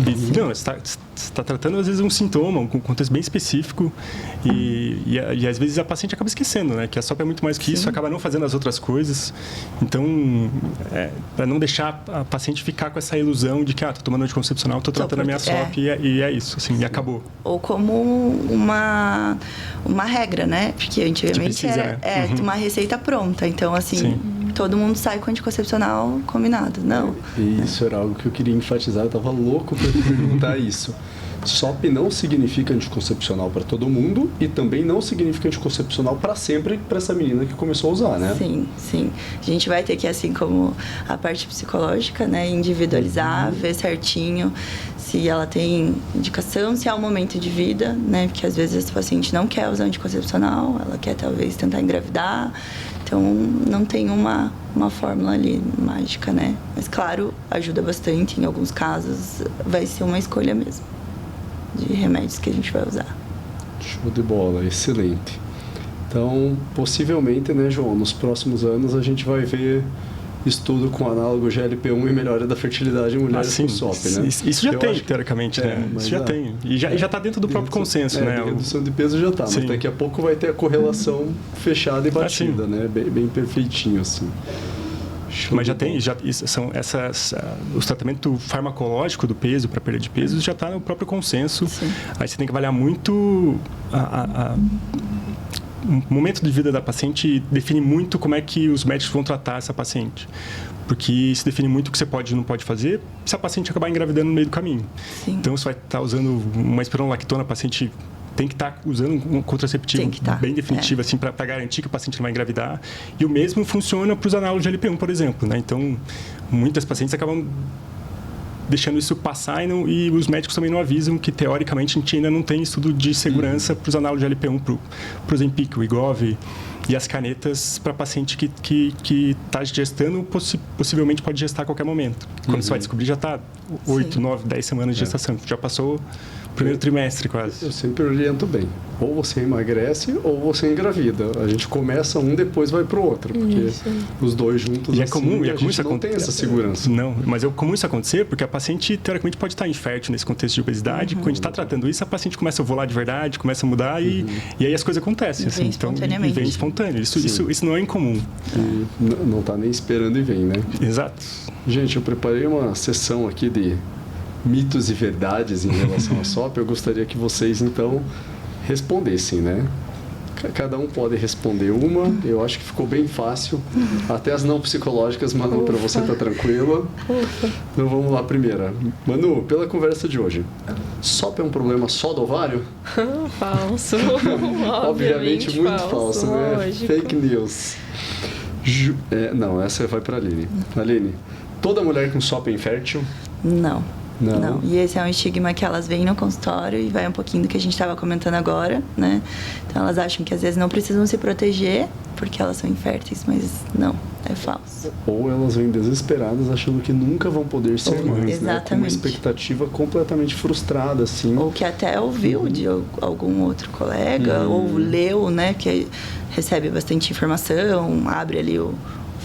E, não, você está tratando, às vezes, um sintoma, um contexto bem específico, e às vezes a paciente acaba esquecendo, né? Que a SOP é muito mais que isso, acaba não fazendo as outras coisas. Então, para não deixar a paciente ficar com essa ilusão de que, tô tomando anticoncepcional, estou tratando a minha SOP, e é isso, assim, e acabou. Ou como uma regra, né? Porque antigamente precisa, era uma receita pronta, então, assim... Sim. Todo mundo sai com anticoncepcional combinado, não. E isso era algo que eu queria enfatizar, eu tava louco para perguntar isso. SOP não significa anticoncepcional para todo mundo e também não significa anticoncepcional para sempre para essa menina que começou a usar, né? Sim, sim. A gente vai ter que, assim como a parte psicológica, né, individualizar, ver certinho se ela tem indicação, se há um momento de vida, né? Porque às vezes esse paciente não quer usar anticoncepcional, ela quer talvez tentar engravidar. Então, não tem uma fórmula ali mágica, né? Mas, claro, ajuda bastante. Em alguns casos, vai ser uma escolha mesmo de remédios que a gente vai usar. Show de bola, excelente. Então, possivelmente, né, João, nos próximos anos a gente vai ver estudo com análogo GLP-1 e melhora da fertilidade em mulheres com SOP, né? Isso já tem, teoricamente, né? Isso já tem. E já está dentro do próprio consenso, né? A redução de peso já está, mas daqui a pouco vai ter a correlação fechada e batida, né? Bem perfeitinho, assim. Mas já tem, os tratamentos farmacológicos do peso, para perda de peso, já está no próprio consenso. Sim. Aí você tem que avaliar muito o momento de vida da paciente, define muito como é que os médicos vão tratar essa paciente. Porque isso define muito o que você pode e não pode fazer se a paciente acabar engravidando no meio do caminho. Sim. Então, você vai estar usando uma espironolactona, a paciente tem que estar usando um contraceptivo bem definitivo, assim, para garantir que o paciente não vai engravidar. E o mesmo funciona para os análogos de LP1, por exemplo, né? Então, muitas pacientes acabam deixando isso passar e os médicos também não avisam que, teoricamente, a gente ainda não tem estudo de segurança para os análogos de LP1, para o Ozempic, o Wegovy e as canetas para paciente que está gestando, possivelmente pode gestar a qualquer momento. Quando você vai descobrir, já está 8, 9, 10 semanas de gestação. Já passou o primeiro trimestre, quase. Eu sempre oriento bem. Ou você emagrece ou você engravida. A gente começa um, depois vai pro outro. Porque os dois juntos, e é assim, comum, a gente não tem essa segurança. Não, mas é comum isso acontecer porque a paciente, teoricamente, pode estar infértil nesse contexto de obesidade. Quando a gente está tratando isso, a paciente começa a ovular de verdade, começa a mudar e aí as coisas acontecem. Vem espontaneamente. E vem espontâneo. Isso não é incomum. E não está nem esperando e vem, né? Exato. Gente, eu preparei uma sessão aqui de mitos e verdades em relação à SOP. Eu gostaria que vocês, então, respondessem, né? Cada um pode responder uma. Eu acho que ficou bem fácil. Até as não psicológicas, Manu, para você tá tranquila. Então vamos lá, primeira. Manu, pela conversa de hoje, SOP é um problema só do ovário? Falso. Obviamente muito falso, né? Lógico. Fake news. Não, essa vai para a Aline. Aline, toda mulher com SOP é infértil? Não. Não. E esse é um estigma que elas veem no consultório e vai um pouquinho do que a gente estava comentando agora, né? Então, elas acham que às vezes não precisam se proteger porque elas são inférteis, mas não, é falso. Ou elas vêm desesperadas achando que nunca vão poder ser mães, né? Com uma Exatamente. expectativa completamente frustrada, assim. Ou que até ouviu de algum outro colega, ou leu, né, que recebe bastante informação, abre ali o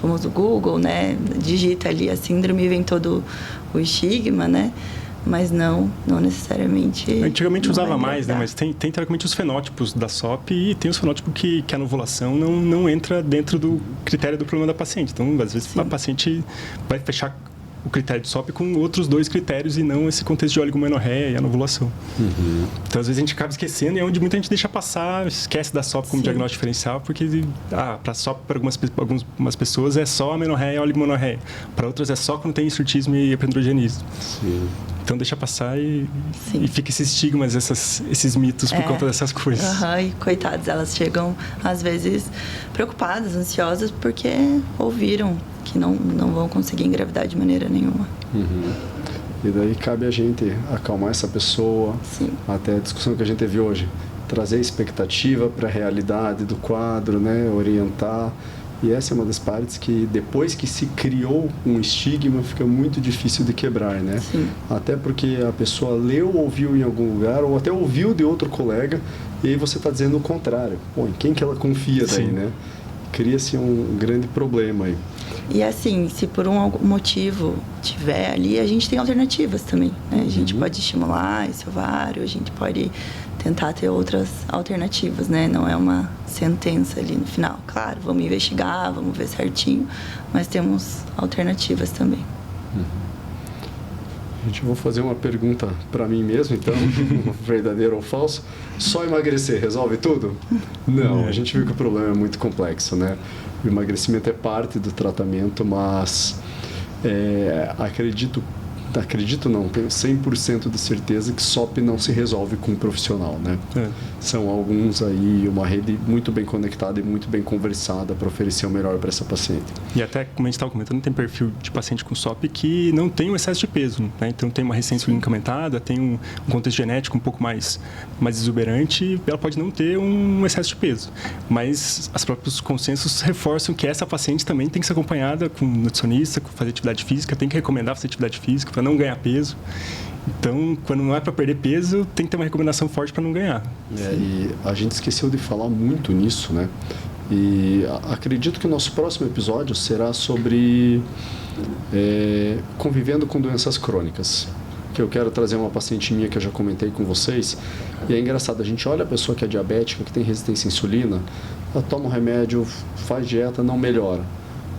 famoso Google, né, digita ali a síndrome e vem todo o estigma, né, mas não necessariamente. Antigamente não usava vai mais, né, engravidar. mas tem teoricamente os fenótipos da SOP e tem os fenótipos que a anovulação não entra dentro do critério do problema da paciente. Então, às vezes, Sim. a paciente vai fechar o critério de SOP com outros 2 critérios e não esse contexto de oligomenorreia e anovulação. Então, às vezes, a gente acaba esquecendo e é onde muita gente deixa passar, esquece da SOP como Sim. diagnóstico diferencial, porque para SOP, para algumas pessoas, é só amenorreia e oligomenorreia. Para outras, é só quando tem hirsutismo e hiperandrogenismo. Sim. Então, deixa passar e Sim. fica esses estigmas, esses mitos por conta dessas coisas. Aham, e coitadas, elas chegam, às vezes, preocupadas, ansiosas, porque ouviram que não vão conseguir engravidar de maneira nenhuma. E daí cabe a gente acalmar essa pessoa, Sim. até a discussão que a gente teve hoje, trazer expectativa para a realidade do quadro, né? Orientar. E essa é uma das partes que, depois que se criou um estigma, fica muito difícil de quebrar, né? Sim. Até porque a pessoa leu, ouviu em algum lugar, ou até ouviu de outro colega, e aí você está dizendo o contrário. Pô, em quem que ela confia daí, Sim. né? Cria-se um grande problema aí. E assim, se por algum motivo tiver ali, a gente tem alternativas também, né? A gente pode estimular esse ovário, a gente pode tentar ter outras alternativas, né? Não é uma sentença ali no final. Claro, vamos investigar, vamos ver certinho, mas temos alternativas também. Gente, eu vou fazer uma pergunta para mim mesmo, então, verdadeiro ou falso. Só emagrecer resolve tudo? Não, a gente viu que o problema é muito complexo, né? O emagrecimento é parte do tratamento, mas acredito não, tenho 100% de certeza que SOP não se resolve com um profissional, né? São alguns aí, uma rede muito bem conectada e muito bem conversada para oferecer o melhor para essa paciente. E até, como a gente estava comentando, tem perfil de paciente com SOP que não tem um excesso de peso, né? Então, tem uma resistência insulínica aumentada, tem um contexto genético um pouco mais exuberante, ela pode não ter um excesso de peso. Mas os próprios consensos reforçam que essa paciente também tem que ser acompanhada com nutricionista, com fazer atividade física, tem que recomendar fazer atividade física para não ganhar peso. Então, quando não é para perder peso, tem que ter uma recomendação forte para não ganhar. E a gente esqueceu de falar muito nisso, né? E acredito que o nosso próximo episódio será sobre convivendo com doenças crônicas. Que eu quero trazer uma paciente minha que eu já comentei com vocês. E é engraçado, a gente olha a pessoa que é diabética, que tem resistência à insulina, ela toma um remédio, faz dieta, não melhora.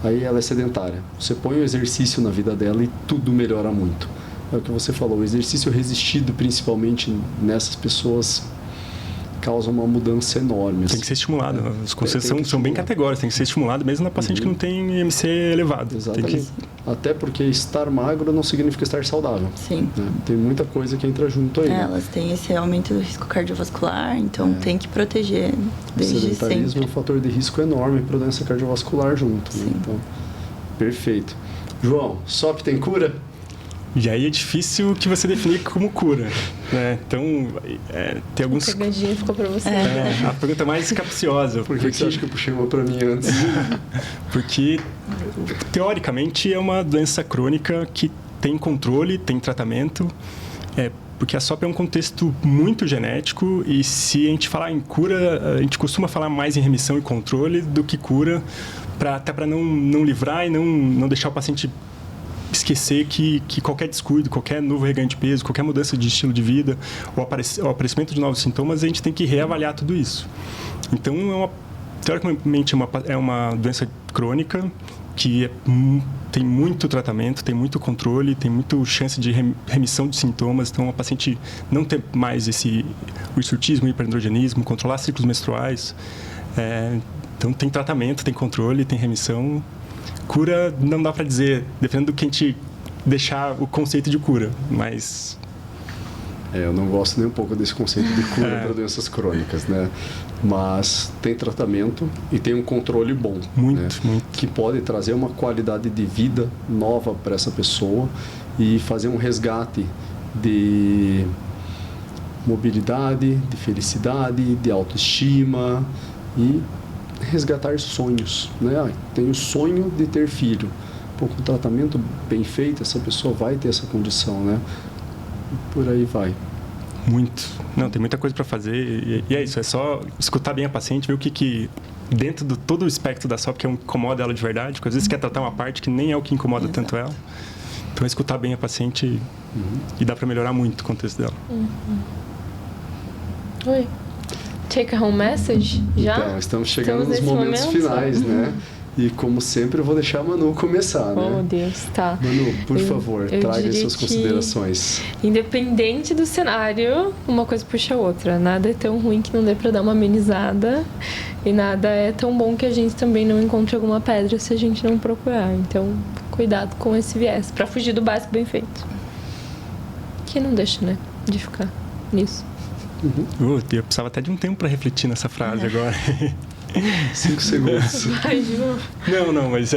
Aí ela é sedentária. Você põe o exercício na vida dela e tudo melhora muito. É o que você falou, o exercício resistido, principalmente nessas pessoas, causa uma mudança enorme. Tem que ser estimulado. Os consensos tem que são bem estimular. categóricos, tem que ser estimulado mesmo na paciente que não tem IMC elevado. Exatamente. Até porque estar magro não significa estar saudável. Sim. Né? Tem muita coisa que entra junto aí. Né? Elas têm esse aumento do risco cardiovascular, então tem que proteger O desde sedentarismo sempre. é um fator de risco enorme para doença cardiovascular junto. Né? Sim. Então, perfeito. João, SOP tem cura? E aí é difícil que você definir como cura, né? Então, tem alguns... A pegadinha ficou pra você. a pergunta mais capciosa. Por que você acha que eu puxei uma para mim antes? Porque, teoricamente, é uma doença crônica que tem controle, tem tratamento, porque a SOP é um contexto muito genético e se a gente falar em cura, a gente costuma falar mais em remissão e controle do que cura, até para não livrar e não deixar o paciente esquecer que qualquer descuido, qualquer novo reganho de peso, qualquer mudança de estilo de vida, o aparecimento de novos sintomas, a gente tem que reavaliar tudo isso. Então, teoricamente, é uma doença crônica que tem muito tratamento, tem muito controle, tem muita chance de remissão de sintomas. Então, a paciente não ter mais o hirsutismo, o hiperandrogenismo, controlar ciclos menstruais. Então, tem tratamento, tem controle, tem remissão. Cura não dá para dizer, dependendo do que a gente deixar o conceito de cura, mas... Eu não gosto nem um pouco desse conceito de cura para doenças crônicas, né? Mas tem tratamento e tem um controle bom. Muito. Que pode trazer uma qualidade de vida nova para essa pessoa e fazer um resgate de mobilidade, de felicidade, de autoestima e resgatar sonhos, né? Tem o sonho de ter filho. Pô, com um tratamento bem feito, essa pessoa vai ter essa condição, né? E por aí vai. Muito. Não, tem muita coisa para fazer e é isso, é só escutar bem a paciente, ver o que dentro de todo o espectro da SOP que incomoda ela de verdade, porque às vezes quer tratar uma parte que nem é o que incomoda tanto ela. Então, é escutar bem a paciente e dá para melhorar muito o contexto dela. Oi. Take a home message? Já? Então, estamos chegando nos nesse momentos momento? finais, né? E como sempre, eu vou deixar a Manu começar, né? Oh, Deus, tá. Manu, por favor, eu traga diria suas que, considerações. Independente do cenário, uma coisa puxa a outra. Nada é tão ruim que não dê pra dar uma amenizada. E nada é tão bom que a gente também não encontre alguma pedra se a gente não procurar. Então, cuidado com esse viés, pra fugir do básico bem feito. Que não deixa, né, de ficar nisso. Eu precisava até de um tempo para refletir nessa frase agora. 5 segundos. Vai, de novo. Não, mas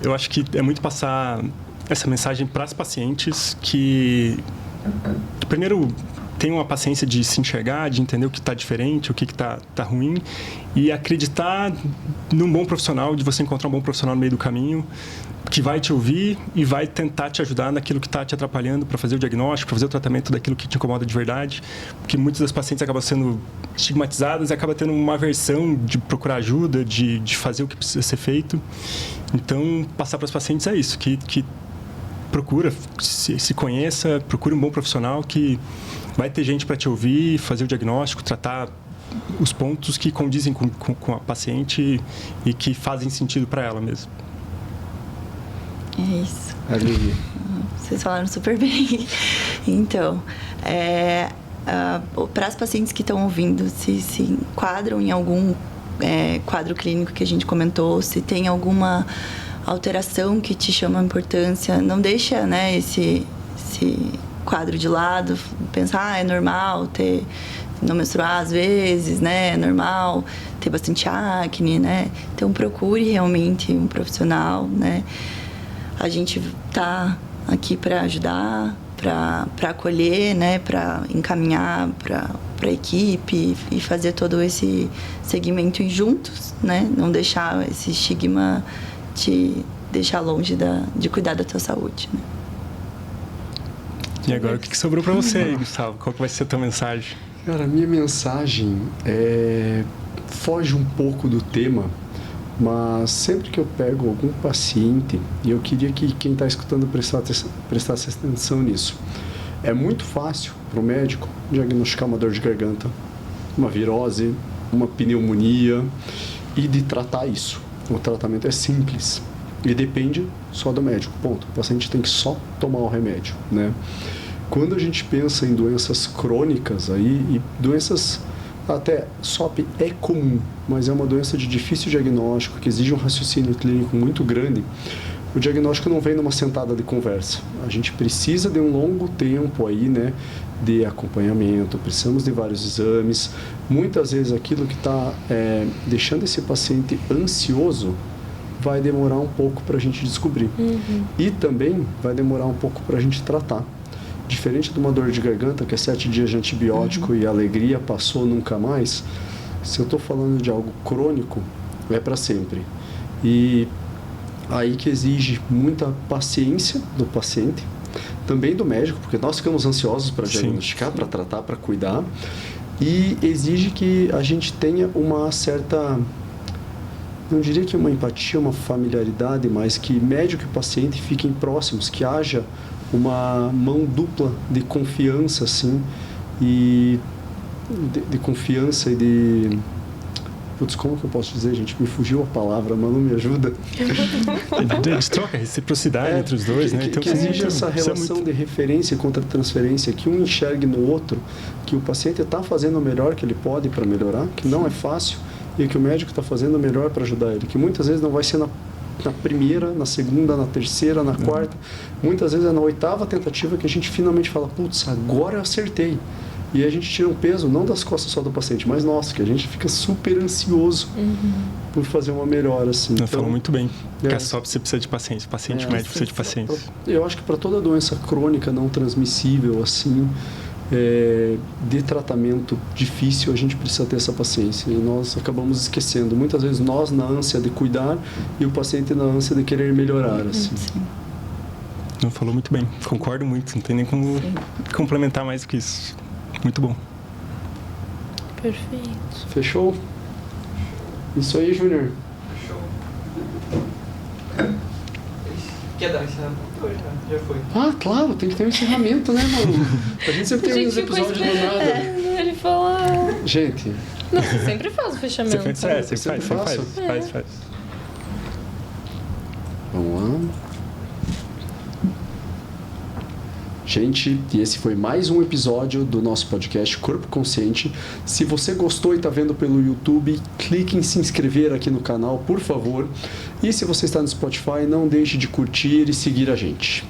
eu acho que é muito passar essa mensagem para as pacientes que primeiro tenham a paciência de se enxergar, de entender o que está diferente, o que está ruim e acreditar num bom profissional, de você encontrar um bom profissional no meio do caminho que vai te ouvir e vai tentar te ajudar naquilo que está te atrapalhando para fazer o diagnóstico, para fazer o tratamento daquilo que te incomoda de verdade, porque muitas das pacientes acabam sendo estigmatizadas e acabam tendo uma aversão de procurar ajuda, de fazer o que precisa ser feito. Então, passar para as pacientes é isso, que procura, se conheça, procure um bom profissional que vai ter gente para te ouvir, fazer o diagnóstico, tratar os pontos que condizem com a paciente e que fazem sentido para ela mesmo. É isso. Aline. Vocês falaram super bem. Então, para as pacientes que estão ouvindo, se enquadram em algum quadro clínico que a gente comentou, se tem alguma alteração que te chama a importância, não deixa, né, esse quadro de lado, pensar, é normal não menstruar às vezes, né, é normal ter bastante acne, né, então procure realmente um profissional, né. A gente tá aqui para ajudar, para acolher, né, para encaminhar para a equipe e fazer todo esse segmento juntos, né, não deixar esse estigma te deixar longe de cuidar da tua saúde, né. E agora, o que sobrou para você aí, Gustavo? Qual que vai ser a tua mensagem? Cara, a minha mensagem foge um pouco do tema, mas sempre que eu pego algum paciente, e eu queria que quem está escutando prestasse atenção nisso, é muito fácil para o médico diagnosticar uma dor de garganta, uma virose, uma pneumonia e de tratar isso. O tratamento é simples e depende só do médico, ponto. O paciente tem que só tomar o remédio, né? Quando a gente pensa em doenças crônicas aí, e doenças até SOP é comum, mas é uma doença de difícil diagnóstico, que exige um raciocínio clínico muito grande, o diagnóstico não vem numa sentada de conversa. A gente precisa de um longo tempo aí, né, de acompanhamento, precisamos de vários exames. Muitas vezes aquilo que está deixando esse paciente ansioso vai demorar um pouco para a gente descobrir. E também vai demorar um pouco para a gente tratar. Diferente de uma dor de garganta, que é 7 dias de antibiótico e a alegria passou nunca mais, se eu estou falando de algo crônico, é para sempre. E aí que exige muita paciência do paciente, também do médico, porque nós ficamos ansiosos para diagnosticar, para tratar, para cuidar, e exige que a gente tenha uma certa, não diria que uma empatia, uma familiaridade, mas que médico e paciente fiquem próximos, que haja uma mão dupla de confiança, assim, e de confiança e de... Putz, como que eu posso dizer, gente? Me fugiu a palavra, Manu, me ajuda. Eles trocam reciprocidade entre os dois, né? Então, que exige essa relação de referência e contra-transferência, que um enxergue no outro, que o paciente está fazendo o melhor que ele pode para melhorar, que não é fácil, e que o médico está fazendo o melhor para ajudar ele, que muitas vezes não vai ser na primeira, na segunda, na terceira, na quarta. Muitas vezes é na 8ª tentativa que a gente finalmente fala, putz, agora eu acertei. E a gente tira um peso, não das costas só do paciente, mas nosso, que a gente fica super ansioso por fazer uma melhora, assim. Então, falou muito bem. Que a SOP você precisa de pacientes, médico precisa de pacientes. Eu acho que para toda doença crônica não transmissível, assim, de tratamento difícil, a gente precisa ter essa paciência. E nós acabamos esquecendo. Muitas vezes nós na ânsia de cuidar e o paciente na ânsia de querer melhorar. Assim. Sim. Não, falou muito bem. Concordo muito. Não tem nem como complementar mais do que isso. Muito bom. Perfeito. Fechou? Isso aí, Júnior. Quer dar ensinamento hoje, né? Já foi. Ah, claro, tem que ter um encerramento, né, mano? A gente sempre tem uns ficou episódios do esperando nada. ele falar. Gente, Não, você sempre faz o fechamento. Você sempre faz. vamos lá. Gente, e esse foi mais um episódio do nosso podcast Corpo Consciente. Se você gostou e está vendo pelo YouTube, clique em se inscrever aqui no canal, por favor. E se você está no Spotify, não deixe de curtir e seguir a gente.